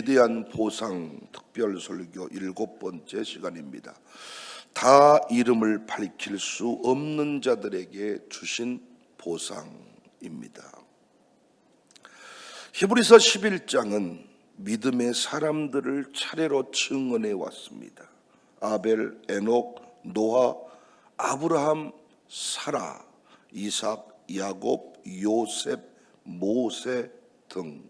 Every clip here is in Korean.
위대한 보상 특별설교 7번째 시간입니다. 다 이름을 밝힐 수 없는 자들에게 주신 보상입니다. 히브리서 11장은 믿음의 사람들을 차례로 증언해 왔습니다. 아벨, 에녹, 노아, 아브라함, 사라, 이삭, 야곱, 요셉, 모세 등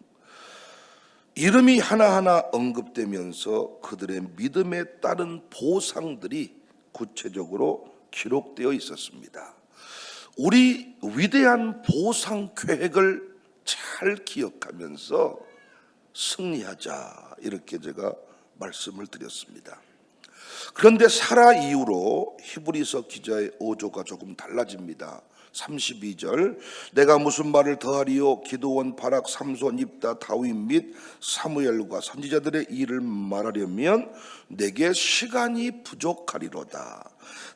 이름이 하나하나 언급되면서 그들의 믿음에 따른 보상들이 구체적으로 기록되어 있었습니다. 우리 위대한 보상 계획을 잘 기억하면서 승리하자, 이렇게 제가 말씀을 드렸습니다. 그런데 사라 이후로 히브리서 기자의 어조가 조금 달라집니다. 32절, 내가 무슨 말을 더하리요? 기드온, 바락, 삼손, 입다, 다윗 및 사무엘과 선지자들의 일을 말하려면 내게 시간이 부족하리로다.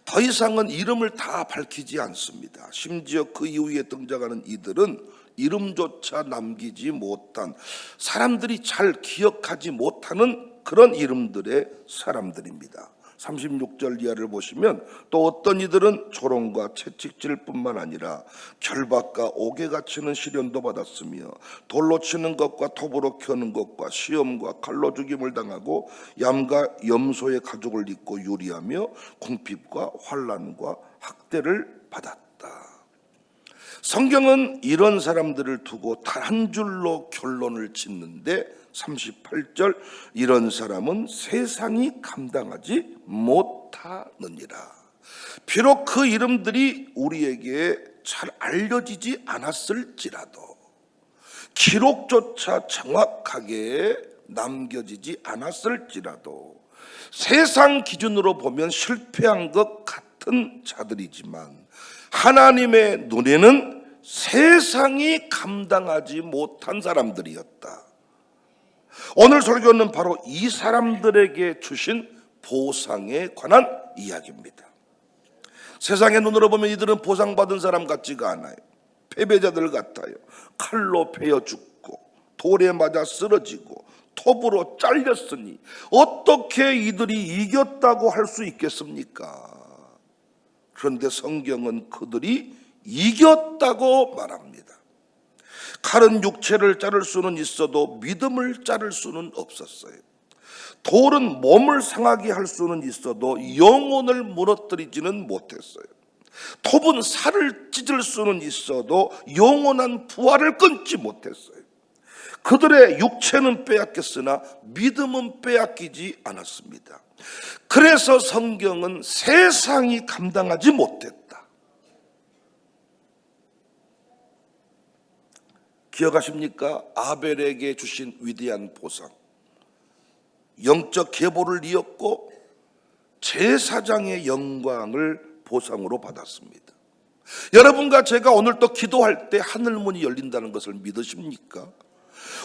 더 이상은 이름을 다 밝히지 않습니다. 심지어 그 이후에 등장하는 이들은 이름조차 남기지 못한, 사람들이 잘 기억하지 못하는 그런 이름들의 사람들입니다. 36절 이하를 보시면 또 어떤 이들은 조롱과 채찍질 뿐만 아니라 결박과 옥에 갇히는 시련도 받았으며 돌로 치는 것과 톱으로 켜는 것과 시험과 칼로 죽임을 당하고 얌과 염소의 가죽을 입고 유리하며 궁핍과 환난과 학대를 받았다. 성경은 이런 사람들을 두고 단 한 줄로 결론을 짓는데 38절, 이런 사람은 세상이 감당하지 못하느니라. 비록 그 이름들이 우리에게 잘 알려지지 않았을지라도, 기록조차 정확하게 남겨지지 않았을지라도 세상 기준으로 보면 실패한 것 같은 자들이지만 하나님의 눈에는 세상이 감당하지 못한 사람들이었다. 오늘 설교는 바로 이 사람들에게 주신 보상에 관한 이야기입니다. 세상의 눈으로 보면 이들은 보상받은 사람 같지가 않아요. 패배자들 같아요. 칼로 베어 죽고 돌에 맞아 쓰러지고 톱으로 잘렸으니 어떻게 이들이 이겼다고 할 수 있겠습니까? 그런데 성경은 그들이 이겼다고 말합니다. 칼은 육체를 자를 수는 있어도 믿음을 자를 수는 없었어요. 돌은 몸을 상하게 할 수는 있어도 영혼을 무너뜨리지는 못했어요. 톱은 살을 찢을 수는 있어도 영원한 부활을 끊지 못했어요. 그들의 육체는 빼앗겼으나 믿음은 빼앗기지 않았습니다. 그래서 성경은 세상이 감당하지 못했다. 기억하십니까? 아벨에게 주신 위대한 보상, 영적 계보를 이었고 제사장의 영광을 보상으로 받았습니다. 여러분과 제가 오늘 또 기도할 때 하늘문이 열린다는 것을 믿으십니까?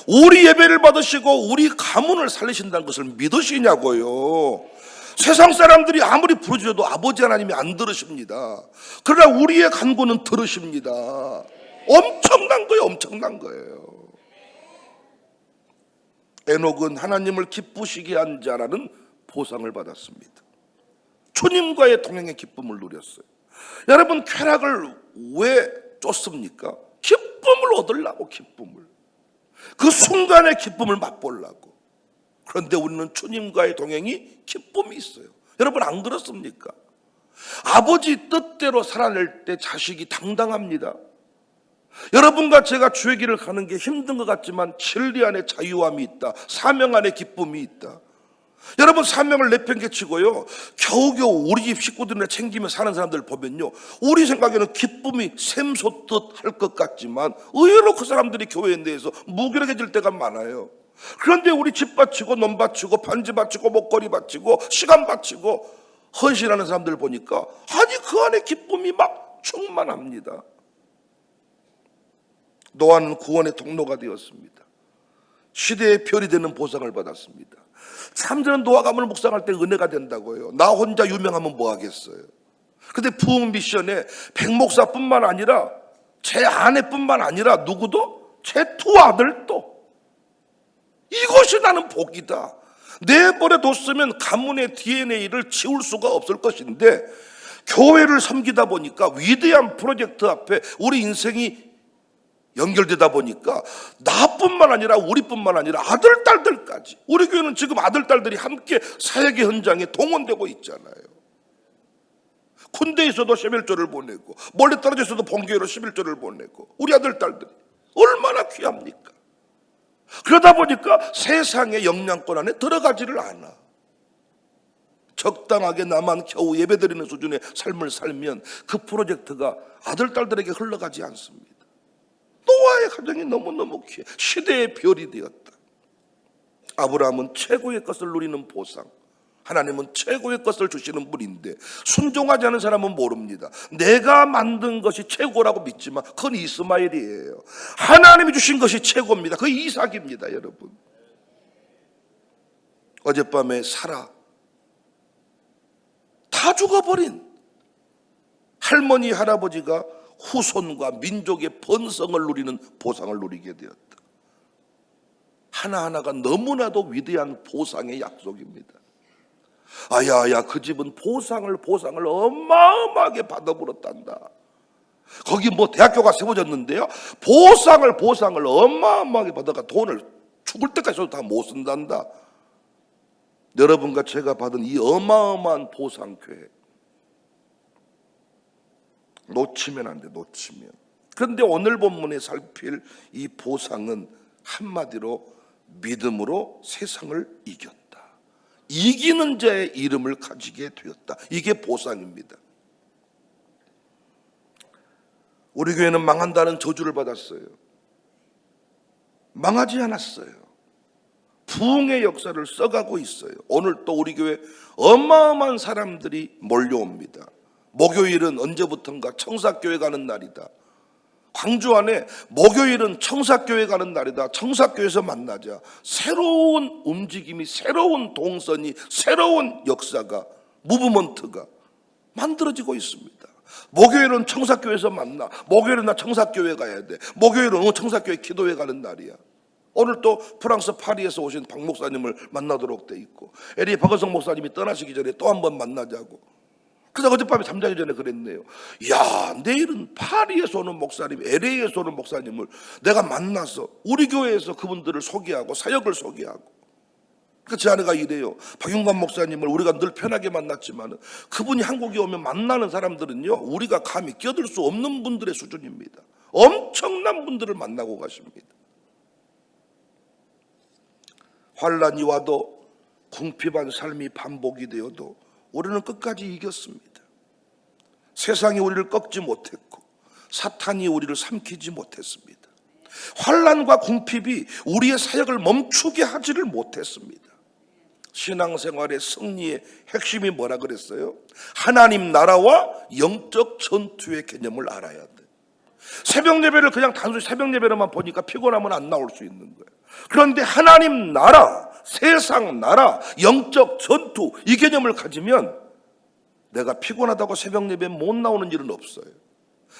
우리 예배를 받으시고 우리 가문을 살리신다는 것을 믿으시냐고요. 세상 사람들이 아무리 부르짖어도 아버지 하나님이 안 들으십니다. 그러나 우리의 간구는 들으십니다. 엄청난 거예요, 엄청난 거예요. 에녹은 하나님을 기쁘시게 한 자라는 보상을 받았습니다. 주님과의 동행의 기쁨을 누렸어요. 여러분, 쾌락을 왜 쫓습니까? 기쁨을 얻으려고, 기쁨을. 그 순간의 기쁨을 맛보려고. 그런데 우리는 주님과의 동행이 기쁨이 있어요. 여러분, 안 그렇습니까? 아버지 뜻대로 살아낼 때 자식이 당당합니다. 여러분과 제가 주의 길을 가는 게 힘든 것 같지만 진리 안에 자유함이 있다. 사명 안에 기쁨이 있다. 여러분, 사명을 내팽개치고요 겨우겨우 우리 집 식구들이나 챙기며 사는 사람들 보면요, 우리 생각에는 기쁨이 샘솟듯 할 것 같지만 의외로 그 사람들이 교회 내에서 무기력해질 때가 많아요. 그런데 우리 집 바치고 놈 바치고 반지 바치고 목걸이 바치고 시간 바치고 헌신하는 사람들 보니까 아니 그 안에 기쁨이 막 충만합니다. 노아는 구원의 통로가 되었습니다. 시대의 별이 되는 보상을 받았습니다. 참, 저는 노아 가문을 묵상할 때 은혜가 된다고요. 나 혼자 유명하면 뭐 하겠어요. 그런데 부흥 미션에 백 목사뿐만 아니라 제 아내뿐만 아니라 누구도 제 두 아들도 이것이 나는 복이다. 내버려 뒀으면 가문의 DNA를 지울 수가 없을 것인데 교회를 섬기다 보니까 위대한 프로젝트 앞에 우리 인생이 연결되다 보니까 나뿐만 아니라 우리뿐만 아니라 아들, 딸들까지, 우리 교회는 지금 아들, 딸들이 함께 사역의 현장에 동원되고 있잖아요. 군대에서도 11조를 보내고 멀리 떨어져 있어도 본교회로 11조를 보내고 우리 아들, 딸들이 얼마나 귀합니까? 그러다 보니까 세상의 영향권 안에 들어가지를 않아. 적당하게 나만 겨우 예배드리는 수준의 삶을 살면 그 프로젝트가 아들, 딸들에게 흘러가지 않습니다. 노아의 가정이 너무너무 귀해. 시대의 별이 되었다. 아브라함은 최고의 것을 누리는 보상, 하나님은 최고의 것을 주시는 분인데 순종하지 않은 사람은 모릅니다. 내가 만든 것이 최고라고 믿지만 그건 이스마엘이에요. 하나님이 주신 것이 최고입니다. 그 이삭입니다. 여러분, 어젯밤에 사라, 다 죽어버린 할머니, 할아버지가 후손과 민족의 번성을 누리는 보상을 누리게 되었다. 하나하나가 너무나도 위대한 보상의 약속입니다. 아야야, 그 집은 보상을 어마어마하게 받아버렸단다. 거기 뭐 대학교가 세워졌는데요, 보상을 어마어마하게 받아가 돈을 죽을 때까지 다 못 쓴단다. 여러분과 제가 받은 이 어마어마한 보상교회 놓치면 안 돼, 놓치면. 그런데 오늘 본문에 살필 이 보상은 한마디로 믿음으로 세상을 이겼다. 이기는 자의 이름을 가지게 되었다. 이게 보상입니다. 우리 교회는 망한다는 저주를 받았어요. 망하지 않았어요. 부흥의 역사를 써가고 있어요. 오늘 또 우리 교회 어마어마한 사람들이 몰려옵니다. 목요일은 언제부턴가 청사교회 가는 날이다. 광주 안에 목요일은 청사교회 가는 날이다. 청사교회에서 만나자. 새로운 움직임이, 새로운 동선이, 새로운 역사가, 무브먼트가 만들어지고 있습니다. 목요일은 청사교회에서 만나. 목요일은 나 청사교회 가야 돼. 목요일은 청사교회 기도회 가는 날이야. 오늘 또 프랑스 파리에서 오신 박 목사님을 만나도록 돼 있고, LA 박은성 목사님이 떠나시기 전에 또 한 번 만나자고. 그래서 어젯밤에 잠자기 전에 그랬네요. 야, 내일은 파리에서 오는 목사님, LA에서 오는 목사님을 내가 만나서 우리 교회에서 그분들을 소개하고 사역을 소개하고. 그러니까 제 아내가 이래요. 박윤관 목사님을 우리가 늘 편하게 만났지만 그분이 한국에 오면 만나는 사람들은요, 우리가 감히 끼어들 수 없는 분들의 수준입니다. 엄청난 분들을 만나고 가십니다. 환란이 와도 궁핍한 삶이 반복이 되어도 우리는 끝까지 이겼습니다. 세상이 우리를 꺾지 못했고 사탄이 우리를 삼키지 못했습니다. 환란과 궁핍이 우리의 사역을 멈추게 하지를 못했습니다. 신앙생활의 승리의 핵심이 뭐라 그랬어요? 하나님 나라와 영적 전투의 개념을 알아야 돼. 새벽 예배를 그냥 단순히 새벽 예배로만 보니까 피곤하면 안 나올 수 있는 거예요. 그런데 하나님 나라, 세상 나라, 영적 전투, 이 개념을 가지면 내가 피곤하다고 새벽 예배에 못 나오는 일은 없어요.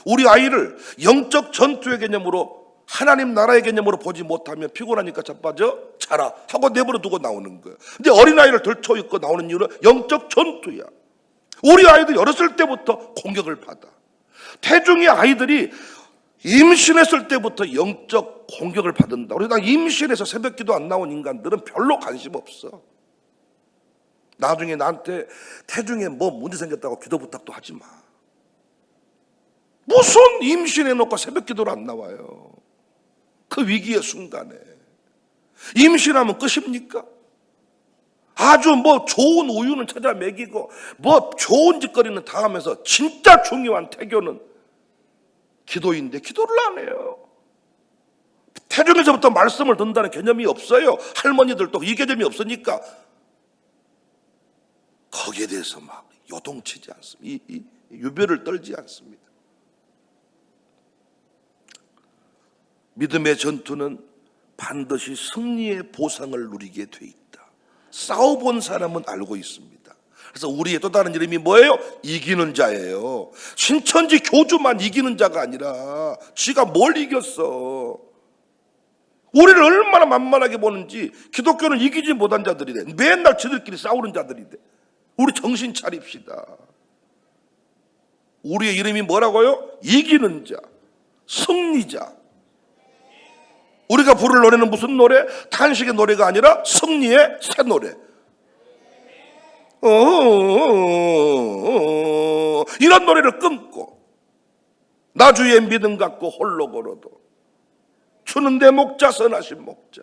우리 아이를 영적 전투의 개념으로, 하나님 나라의 개념으로 보지 못하면 피곤하니까 자빠져 자라 하고 내버려 두고 나오는 거예요. 근데 어린아이를 들쳐입고 나오는 이유는 영적 전투야. 우리 아이도 어렸을 때부터 공격을 받아. 태중의 아이들이 임신했을 때부터 영적 공격을 받는다. 우리 나 임신해서 새벽기도 안 나온 인간들은 별로 관심 없어. 나중에 나한테 태중에 뭐 문제 생겼다고 기도 부탁도 하지 마. 무슨 임신해놓고 새벽기도를 안 나와요. 그 위기의 순간에 임신하면 끝입니까? 아주 뭐 좋은 우유는 찾아 먹이고 뭐 좋은 짓거리는 다 하면서 진짜 중요한 태교는 기도인데 기도를 안 해요. 태중에서부터 말씀을 듣는다는 개념이 없어요. 할머니들도 이 개념이 없으니까 거기에 대해서 막 요동치지 않습니다. 이 유별을 떨지 않습니다. 믿음의 전투는 반드시 승리의 보상을 누리게 돼 있다. 싸워본 사람은 알고 있습니다. 그래서 우리의 또 다른 이름이 뭐예요? 이기는 자예요. 신천지 교주만 이기는 자가 아니라 지가 뭘 이겼어. 우리를 얼마나 만만하게 보는지. 기독교는 이기지 못한 자들이래. 맨날 저들끼리 싸우는 자들이래. 우리 정신 차립시다. 우리의 이름이 뭐라고요? 이기는 자, 승리자. 우리가 부를 노래는 무슨 노래? 탄식의 노래가 아니라 승리의 새 노래. 이런 노래를 끊고 나 주의 믿음 갖고 홀로 걸어도 주는 내 목자 선하신 목자.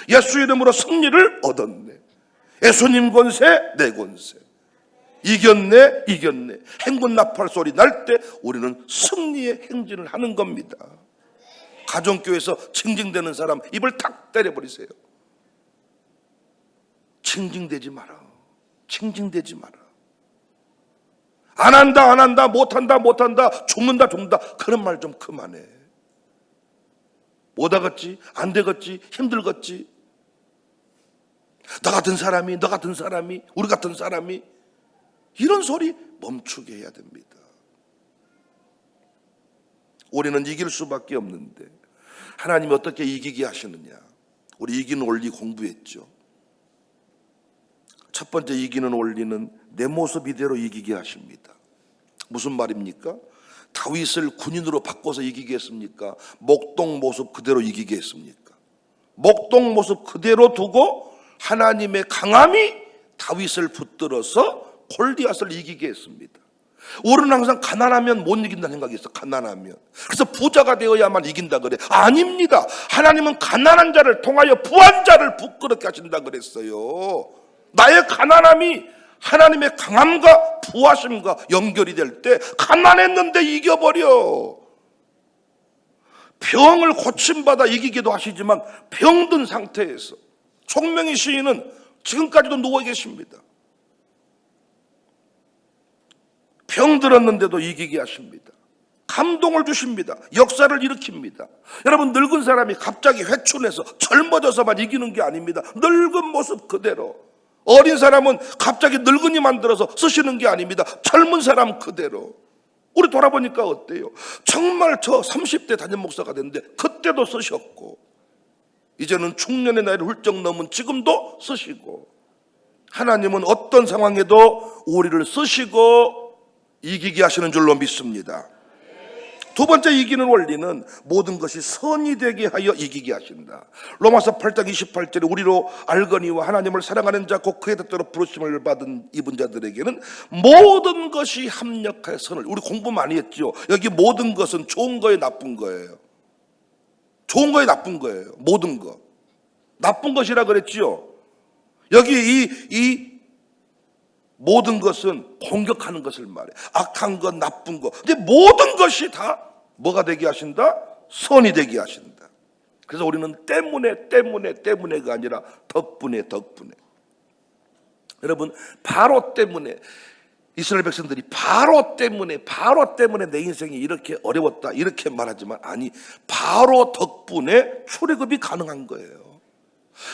예수 이름으로 승리를 얻었네. 예수님 권세 내 권세. 이겼네 이겼네. 행군 나팔 소리 날 때 우리는 승리의 행진을 하는 겁니다. 가정교회에서 징징대는 사람 입을 탁 때려버리세요. 징징대지 마라. 징징대지 마라. 안 한다 안 한다 못한다 못한다 죽는다 죽는다 그런 말 좀 그만해. 못하겠지 안 되겠지 힘들겠지. 너 같은 사람이 우리 같은 사람이 이런 소리 멈추게 해야 됩니다. 우리는 이길 수밖에 없는데 하나님이 어떻게 이기게 하시느냐. 우리 이기는 원리 공부했죠. 첫 번째 이기는 원리는 내 모습 이대로 이기게 하십니다. 무슨 말입니까? 다윗을 군인으로 바꿔서 이기게 했습니까? 목동 모습 그대로 이기게 했습니까? 목동 모습 그대로 두고 하나님의 강함이 다윗을 붙들어서 골리앗을 이기게 했습니다. 우리는 항상 가난하면 못 이긴다는 생각이 있어. 가난하면. 그래서 부자가 되어야만 이긴다 그래. 아닙니다. 하나님은 가난한 자를 통하여 부한 자를 부끄럽게 하신다 그랬어요. 나의 가난함이 하나님의 강함과 부하심과 연결이 될 때 가난했는데 이겨버려. 병을 고침받아 이기기도 하시지만 병든 상태에서 총명희 시인은 지금까지도 누워 계십니다. 병들었는데도 이기게 하십니다. 감동을 주십니다. 역사를 일으킵니다. 여러분, 늙은 사람이 갑자기 회춘해서 젊어져서만 이기는 게 아닙니다. 늙은 모습 그대로. 어린 사람은 갑자기 늙은이 만들어서 쓰시는 게 아닙니다. 젊은 사람 그대로. 우리 돌아보니까 어때요? 정말 저 30대 담임 목사가 됐는데 그때도 쓰셨고 이제는 중년의 나이를 훌쩍 넘은 지금도 쓰시고, 하나님은 어떤 상황에도 우리를 쓰시고 이기게 하시는 줄로 믿습니다. 두 번째 이기는 원리는 모든 것이 선이 되게 하여 이기게 하신다. 로마서 8장 28절에 우리로 알거니와 하나님을 사랑하는 자 곧 그의 뜻대로 부르심을 받은 입은 자들에게는 모든 것이 합력하여 선을. 우리 공부 많이 했죠. 여기 모든 것은 좋은 거예요 나쁜 거예요? 좋은 거예요 나쁜 거예요? 모든 것 나쁜 것이라 그랬죠. 여기 이 모든 것은 공격하는 것을 말해. 악한 것, 나쁜 것. 근데 모든 것이 다 뭐가 되게 하신다? 선이 되게 하신다. 그래서 우리는 때문에가 아니라 덕분에. 여러분, 바로 때문에 이스라엘 백성들이 바로 때문에 내 인생이 이렇게 어려웠다 이렇게 말하지만, 아니, 바로 덕분에 출애굽이 가능한 거예요.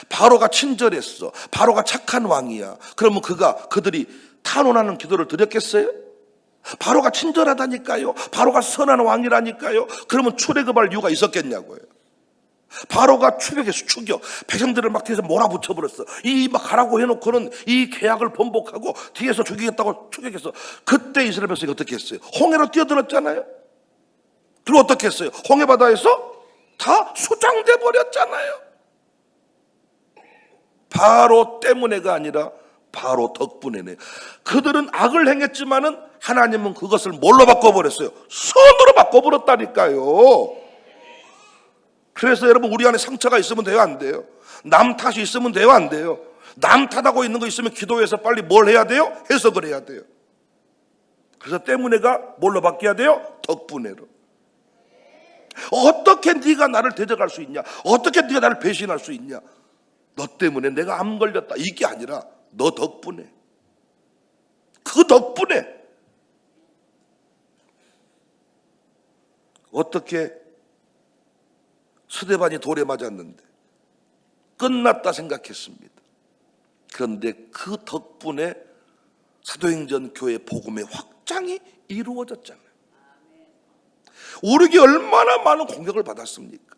바로가 친절했어. 바로가 착한 왕이야. 그러면 그들이 탄원하는 기도를 드렸겠어요? 바로가 친절하다니까요. 바로가 선한 왕이라니까요. 그러면 출애굽할 이유가 있었겠냐고요. 바로가 추격 백성들을 막 뒤에서 몰아붙여 버렸어. 막 가라고 해놓고는 이 계약을 번복하고 뒤에서 죽이겠다고 추격했어. 그때 이스라엘 백성이 어떻게 했어요? 홍해로 뛰어들었잖아요. 그리고 어떻게 했어요? 홍해 바다에서 다 수장돼 버렸잖아요. 바로 때문에가 아니라 바로 덕분에네. 그들은 악을 행했지만은 하나님은 그것을 뭘로 바꿔버렸어요? 선으로 바꿔버렸다니까요. 그래서 여러분, 우리 안에 상처가 있으면 돼요 안 돼요? 남 탓이 있으면 돼요 안 돼요? 남 탓하고 있는 거 있으면 기도해서 빨리 뭘 해야 돼요? 해석을 해야 돼요. 그래서 때문에가 뭘로 바뀌어야 돼요? 덕분에로. 어떻게 네가 나를 대적할 수 있냐? 어떻게 네가 나를 배신할 수 있냐? 너 때문에 내가 암 걸렸다 이게 아니라 너 덕분에, 그 덕분에. 어떻게 스데반이 돌에 맞았는데 끝났다 생각했습니다. 그런데 그 덕분에 사도행전 교회 복음의 확장이 이루어졌잖아요. 우리에게 얼마나 많은 공격을 받았습니까?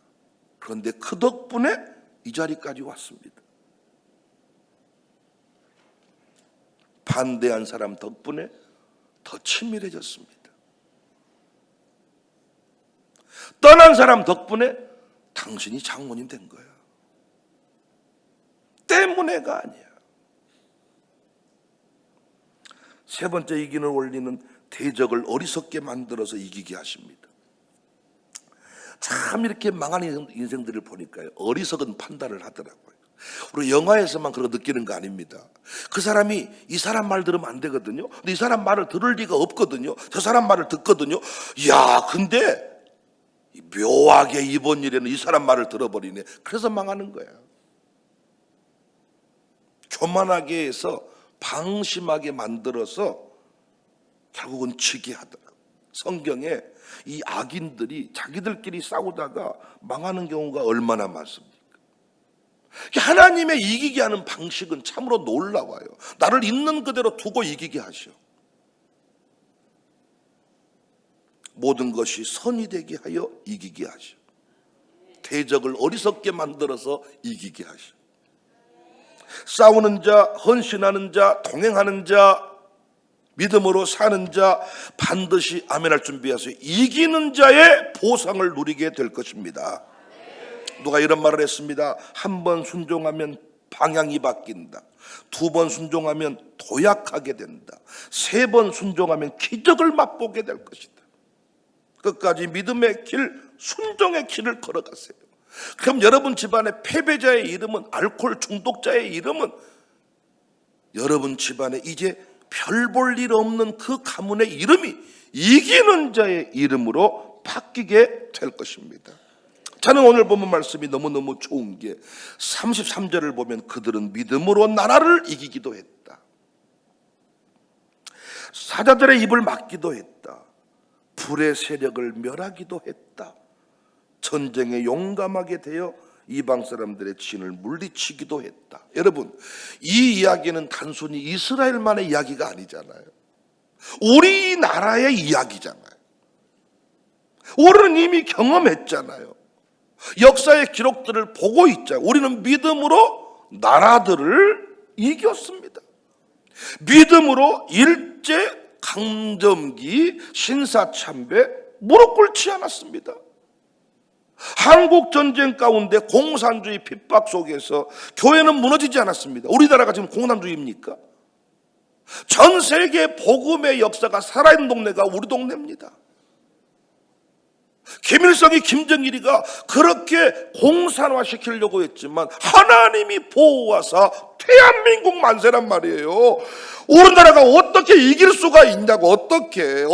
그런데 그 덕분에 이 자리까지 왔습니다. 반대한 사람 덕분에 더 친밀해졌습니다. 떠난 사람 덕분에 당신이 장모님 된 거야. 때문에가 아니야. 세 번째 이기는 원리는 대적을 어리석게 만들어서 이기게 하십니다. 참 이렇게 망한 인생들을 보니까요, 어리석은 판단을 하더라고요. 우리 영화에서만 그런 거 느끼는 거 아닙니다. 그 사람이 이 사람 말 들으면 안 되거든요. 근데 이 사람 말을 들을 리가 없거든요. 저 사람 말을 듣거든요. 야, 근데 묘하게 이번 일에는 이 사람 말을 들어버리네. 그래서 망하는 거야. 교만하게 해서 방심하게 만들어서 결국은 지게 하더라고요. 성경에 이 악인들이 자기들끼리 싸우다가 망하는 경우가 얼마나 많습니까? 하나님의 이기게 하는 방식은 참으로 놀라워요. 나를 있는 그대로 두고 이기게 하셔. 모든 것이 선이 되게 하여 이기게 하셔. 대적을 어리석게 만들어서 이기게 하셔. 싸우는 자, 헌신하는 자, 동행하는 자, 믿음으로 사는 자 반드시 아멘할 준비하세요. 이기는 자의 보상을 누리게 될 것입니다. 누가 이런 말을 했습니다. 한 번 순종하면 방향이 바뀐다. 두 번 순종하면 도약하게 된다. 세 번 순종하면 기적을 맛보게 될 것이다. 끝까지 믿음의 길, 순종의 길을 걸어가세요. 그럼 여러분 집안의 패배자의 이름은, 알코올 중독자의 이름은 여러분 집안에 이제 별 볼 일 없는 그 가문의 이름이 이기는 자의 이름으로 바뀌게 될 것입니다. 저는 오늘 보면 말씀이 너무너무 좋은 게 33절을 보면 그들은 믿음으로 나라를 이기기도 했다. 사자들의 입을 막기도 했다. 불의 세력을 멸하기도 했다. 전쟁에 용감하게 되어 이방 사람들의 진을 물리치기도 했다. 여러분, 이 이야기는 단순히 이스라엘만의 이야기가 아니잖아요. 우리나라의 이야기잖아요. 우리는 이미 경험했잖아요. 역사의 기록들을 보고 있잖아요. 우리는 믿음으로 나라들을 이겼습니다. 믿음으로 일제 강점기 신사참배 무릎 꿇지 않았습니다. 한국 전쟁 가운데 공산주의 핍박 속에서 교회는 무너지지 않았습니다. 우리나라가 지금 공산주의입니까? 전 세계 복음의 역사가 살아있는 동네가 우리 동네입니다. 김일성이 김정일이가 그렇게 공산화시키려고 했지만 하나님이 보호하사 대한민국 만세란 말이에요. 우리나라가 어떻게 이길 수가 있냐고. 어떻게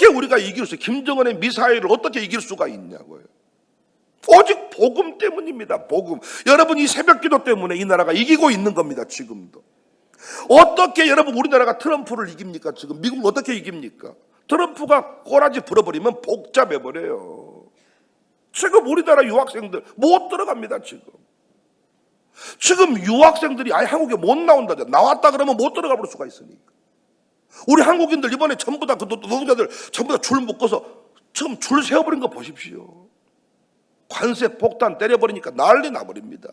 우리가 이길 수, 김정은의 미사일을 어떻게 이길 수가 있냐고요. 오직 복음 때문입니다. 복음. 여러분, 이 새벽기도 때문에 이 나라가 이기고 있는 겁니다. 지금도. 어떻게 여러분 우리나라가 트럼프를 이깁니까? 지금 미국을 어떻게 이깁니까? 트럼프가 꼬라지 불어버리면 복잡해버려요. 지금 우리나라 유학생들 못 들어갑니다. 지금 유학생들이 아예 한국에 못 나온다. 나왔다 그러면 못 들어가 볼 수가 있으니까. 우리 한국인들 이번에 전부 다 그 노동자들 전부 다 줄 묶어서 지금 줄 세워버린 거 보십시오. 관세 폭탄 때려버리니까 난리 나버립니다.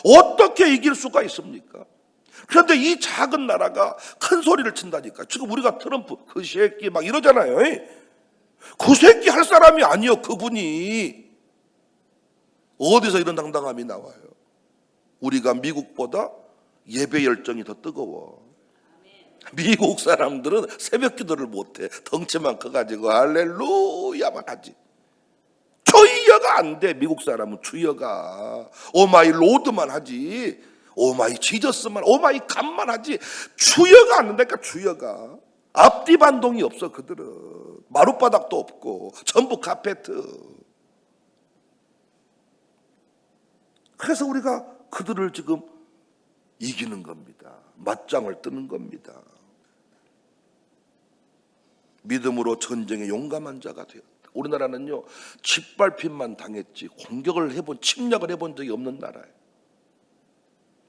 어떻게 이길 수가 있습니까? 그런데 이 작은 나라가 큰 소리를 친다니까. 지금 우리가 트럼프 그 새끼 막 이러잖아요. 그 새끼 할 사람이 아니요. 그분이 어디서 이런 당당함이 나와요? 우리가 미국보다 예배 열정이 더 뜨거워. 미국 사람들은 새벽 기도를 못해. 덩치만 커가지고 할렐루야만 하지. 주여가 안 돼. 미국 사람은 주여가 오마이 로드만 하지. 오마이 지저스만, 오마이 갓만 하지. 주여가 안 된다니까. 주여가 앞뒤 반동이 없어. 그들은 마룻바닥도 없고 전부 카페트. 그래서 우리가 그들을 지금 이기는 겁니다. 맞짱을 뜨는 겁니다. 믿음으로 전쟁에 용감한 자가 되었다. 우리나라는요, 짓밟힘만 당했지 공격을 해본, 침략을 해본 적이 없는 나라예요.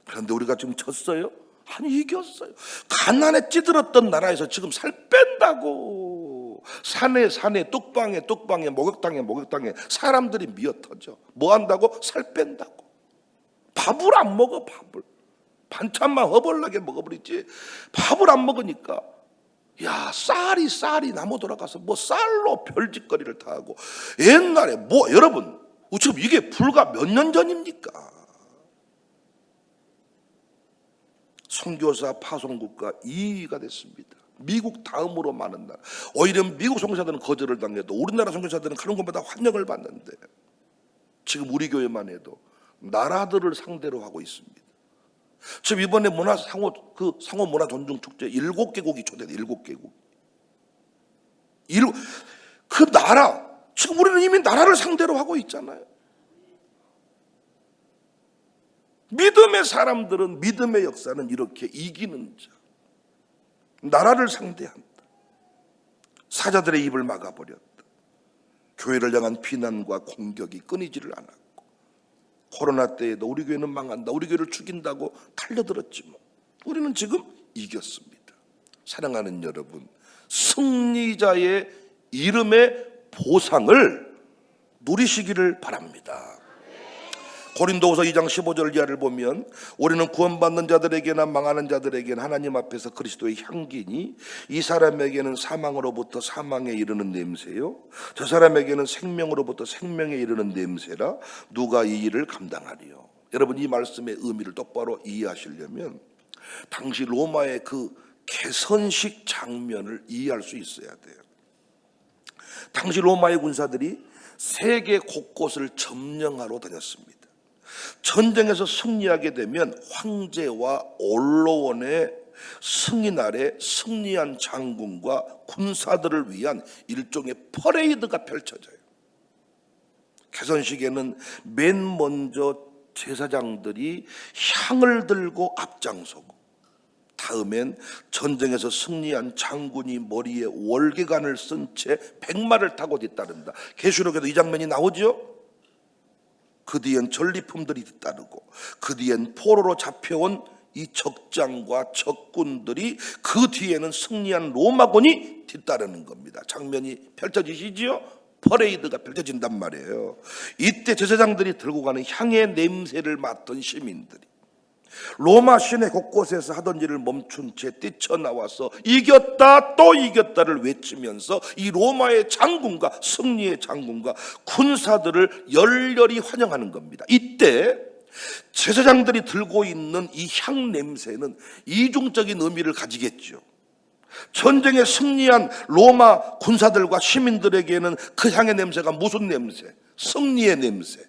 그런데 우리가 지금 졌어요? 아니, 이겼어요. 가난에 찌들었던 나라에서 지금 살 뺀다고. 산에 뚝방에 목욕탕에 사람들이 미어터져. 뭐 한다고? 살 뺀다고. 밥을 안 먹어. 밥을 반찬만 허벌나게 먹어버리지. 밥을 안 먹으니까 야, 쌀이 나무 돌아가서 뭐 쌀로 별짓거리를 다 하고. 옛날에 뭐 여러분 지금 이게 불과 몇 년 전입니까? 선교사 파송국가 2위가 됐습니다. 미국 다음으로 많은 나라. 오히려 미국 선교사들은 거절을 당해도 우리나라 선교사들은 가는 곳마다 환영을 받는데 지금 우리 교회만 해도 나라들을 상대로 하고 있습니다. 지금 이번에 상호 문화 존중 축제 7개국이 초대돼. 7개국. 그 나라 지금 우리는 이미 나라를 상대로 하고 있잖아요. 믿음의 사람들은 믿음의 역사는 이렇게 이기는 자, 나라를 상대한다. 사자들의 입을 막아버렸다. 교회를 향한 비난과 공격이 끊이지를 않았고, 코로나 때에도 우리 교회는 망한다, 우리 교회를 죽인다고 달려들었지 뭐. 우리는 지금 이겼습니다. 사랑하는 여러분, 승리자의 이름의 보상을 누리시기를 바랍니다. 고린도후서 2장 15절 이하를 보면 우리는 구원받는 자들에게나 망하는 자들에게나 하나님 앞에서 그리스도의 향기니 이 사람에게는 사망으로부터 사망에 이르는 냄새요 저 사람에게는 생명으로부터 생명에 이르는 냄새라 누가 이 일을 감당하리요. 여러분, 이 말씀의 의미를 똑바로 이해하시려면 당시 로마의 그 개선식 장면을 이해할 수 있어야 돼요. 당시 로마의 군사들이 세계 곳곳을 점령하러 다녔습니다. 전쟁에서 승리하게 되면 황제와 언로원의 승인 아래 승리한 장군과 군사들을 위한 일종의 퍼레이드가 펼쳐져요. 개선식에는 맨 먼저 제사장들이 향을 들고 앞장서고, 다음엔 전쟁에서 승리한 장군이 머리에 월계관을 쓴 채 백마를 타고 뒤따른다. 계시록에도 이 장면이 나오죠. 그 뒤엔 전리품들이 뒤따르고, 그 뒤엔 포로로 잡혀온 이 적장과 적군들이, 그 뒤에는 승리한 로마군이 뒤따르는 겁니다. 장면이 펼쳐지시지요? 퍼레이드가 펼쳐진단 말이에요. 이때 제사장들이 들고 가는 향의 냄새를 맡던 시민들이 로마 시내 곳곳에서 하던 일을 멈춘 채 뛰쳐나와서 이겼다 또 이겼다를 외치면서 이 로마의 장군과 승리의 장군과 군사들을 열렬히 환영하는 겁니다. 이때 제사장들이 들고 있는 이 향 냄새는 이중적인 의미를 가지겠죠. 전쟁에 승리한 로마 군사들과 시민들에게는 그 향의 냄새가 무슨 냄새? 승리의 냄새.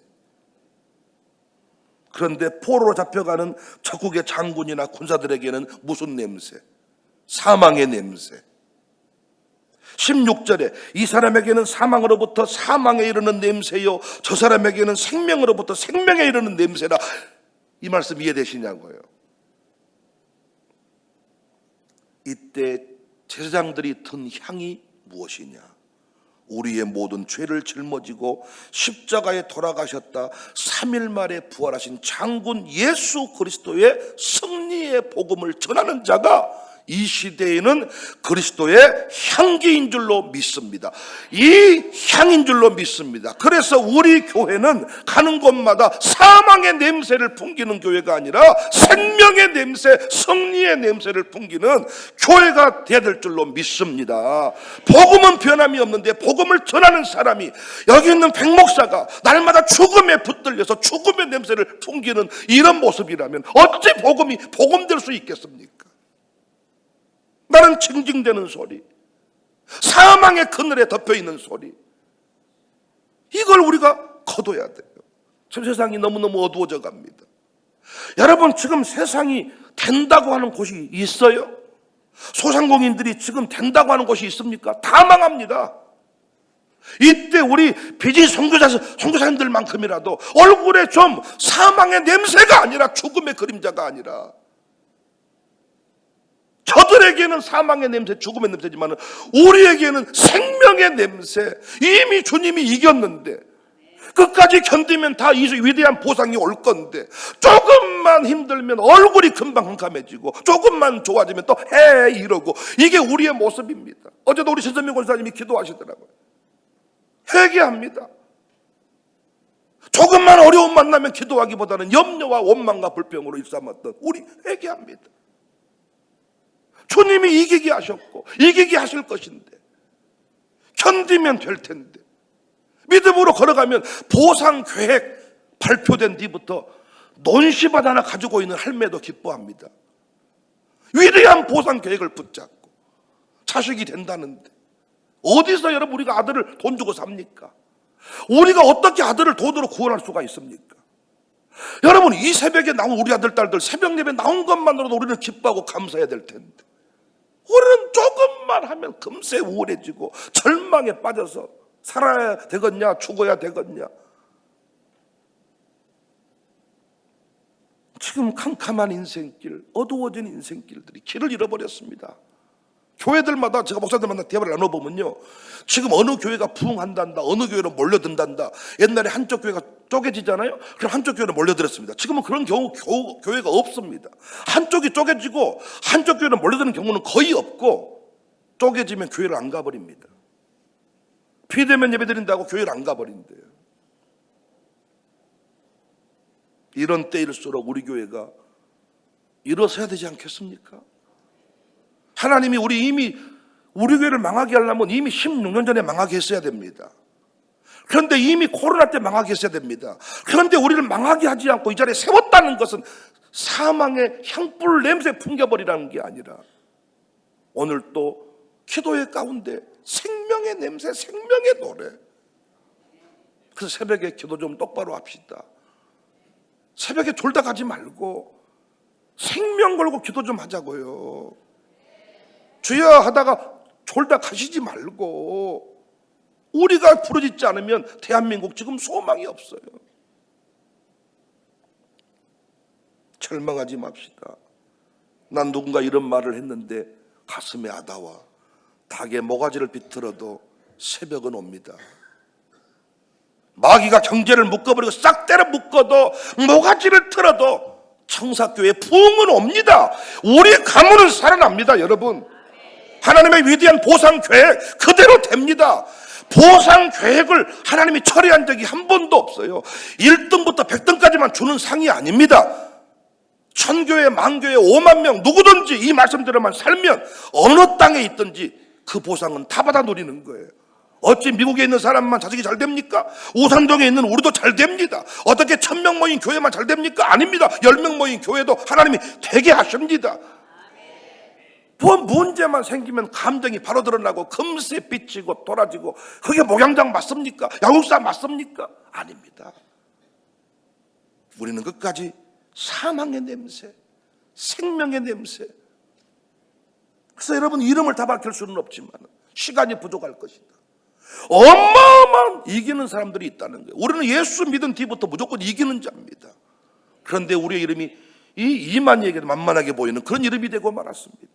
그런데 포로로 잡혀가는 적국의 장군이나 군사들에게는 무슨 냄새? 사망의 냄새. 16절에 이 사람에게는 사망으로부터 사망에 이르는 냄새요 저 사람에게는 생명으로부터 생명에 이르는 냄새라. 이 말씀 이해되시냐고요. 이때 제사장들이 든 향이 무엇이냐? 우리의 모든 죄를 짊어지고 십자가에 돌아가셨다 3일 만에 부활하신 장군 예수 그리스도의 승리의 복음을 전하는 자가 이 시대에는 그리스도의 향기인 줄로 믿습니다. 이 향인 줄로 믿습니다. 그래서 우리 교회는 가는 곳마다 사망의 냄새를 풍기는 교회가 아니라 생명의 냄새, 승리의 냄새를 풍기는 교회가 되어야 될 줄로 믿습니다. 복음은 변함이 없는데 복음을 전하는 사람이, 여기 있는 백목사가 날마다 죽음에 붙들려서 죽음의 냄새를 풍기는 이런 모습이라면 어찌 복음이 복음될 수 있겠습니까? 나는 징징대는 소리, 사망의 그늘에 덮여있는 소리, 이걸 우리가 거둬야 돼요. 지금 세상이 너무너무 어두워져 갑니다. 여러분, 지금 세상이 된다고 하는 곳이 있어요? 소상공인들이 지금 된다고 하는 곳이 있습니까? 다 망합니다. 이때 우리 비진 선교사님들만큼이라도 얼굴에 좀 사망의 냄새가 아니라, 죽음의 그림자가 아니라, 저들에게는 사망의 냄새, 죽음의 냄새지만 우리에게는 생명의 냄새, 이미 주님이 이겼는데 끝까지 견디면 다 이 위대한 보상이 올 건데, 조금만 힘들면 얼굴이 금방 캄캄해지고, 조금만 좋아지면 또 해 이러고, 이게 우리의 모습입니다. 어제도 우리 신선민 권사님이 기도하시더라고요. 회개합니다. 조금만 어려움 만나면 기도하기보다는 염려와 원망과 불평으로 일삼았던 우리 회개합니다. 주님이 이기게 하셨고 이기게 하실 것인데, 견디면 될 텐데, 믿음으로 걸어가면 보상 계획 발표된 뒤부터 논시밭 하나 가지고 있는 할매도 기뻐합니다. 위대한 보상 계획을 붙잡고 자식이 된다는데, 어디서 여러분 우리가 아들을 돈 주고 삽니까? 우리가 어떻게 아들을 돈으로 구원할 수가 있습니까? 여러분, 이 새벽에 나온 우리 아들 딸들 새벽 예배 나온 것만으로도 우리는 기뻐하고 감사해야 될 텐데, 우리는 조금만 하면 금세 우울해지고 절망에 빠져서 살아야 되겠냐 죽어야 되겠냐. 지금 캄캄한 인생길, 어두워진 인생길들이 길을 잃어버렸습니다. 교회들마다, 제가 목사들마다 대화를 나눠보면요, 지금 어느 교회가 부흥한단다, 어느 교회로 몰려든단다. 옛날에 한쪽 교회가 쪼개지잖아요. 그럼 한쪽 교회로 몰려들었습니다. 지금은 그런 교회가 없습니다. 한쪽이 쪼개지고 한쪽 교회로 몰려드는 경우는 거의 없고, 쪼개지면 교회를 안 가버립니다. 비대면 예배 드린다고 교회를 안 가버린대요. 이런 때일수록 우리 교회가 일어서야 되지 않겠습니까? 하나님이 우리 교회를 망하게 하려면 이미 16년 전에 망하게 했어야 됩니다. 그런데 이미 코로나 때 망하게 했어야 됩니다. 그런데 우리를 망하게 하지 않고 이 자리에 세웠다는 것은 사망의 향불 냄새 풍겨버리라는 게 아니라, 오늘 또 기도의 가운데 생명의 냄새, 생명의 노래. 그래서 새벽에 기도 좀 똑바로 합시다. 새벽에 졸다 가지 말고 생명 걸고 기도 좀 하자고요. 주여 하다가 졸다 가시지 말고, 우리가 부르짖지 않으면 대한민국 지금 소망이 없어요. 절망하지 맙시다. 난 누군가 이런 말을 했는데 가슴에 아다와 닭의 모가지를 비틀어도 새벽은 옵니다. 마귀가 경제를 묶어버리고 싹 때려 묶어도 모가지를 틀어도 청사교회 부흥은 옵니다. 우리 가문은 살아납니다. 여러분, 하나님의 위대한 보상 계획 그대로 됩니다. 보상 계획을 하나님이 처리한 적이 한 번도 없어요. 1등부터 100등까지만 주는 상이 아닙니다. 1000교회, 10,000교회, 5만 명 누구든지 이 말씀대로만 살면 어느 땅에 있든지 그 보상은 다 받아 누리는 거예요. 어찌 미국에 있는 사람만 자식이 잘 됩니까? 우산동에 있는 우리도 잘 됩니다. 어떻게 1000명 모인 교회만 잘 됩니까? 아닙니다. 10명 모인 교회도 하나님이 되게 하십니다. 뭐 문제만 생기면 감정이 바로 드러나고 금세 삐치고 돌아지고, 그게 목양장 맞습니까? 야구사 맞습니까? 아닙니다. 우리는 끝까지 사망의 냄새, 생명의 냄새. 그래서 여러분, 이름을 다 밝힐 수는 없지만 시간이 부족할 것이다. 어마어마한 이기는 사람들이 있다는 거예요. 우리는 예수 믿은 뒤부터 무조건 이기는 자입니다. 그런데 우리의 이름이 이 이만희에게도 만만하게 보이는 그런 이름이 되고 말았습니다.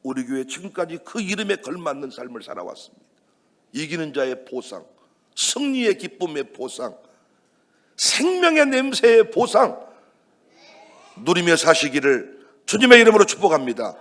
우리 교회 지금까지 그 이름에 걸맞는 삶을 살아왔습니다. 이기는 자의 보상, 승리의 기쁨의 보상, 생명의 냄새의 보상 누리며 사시기를 주님의 이름으로 축복합니다.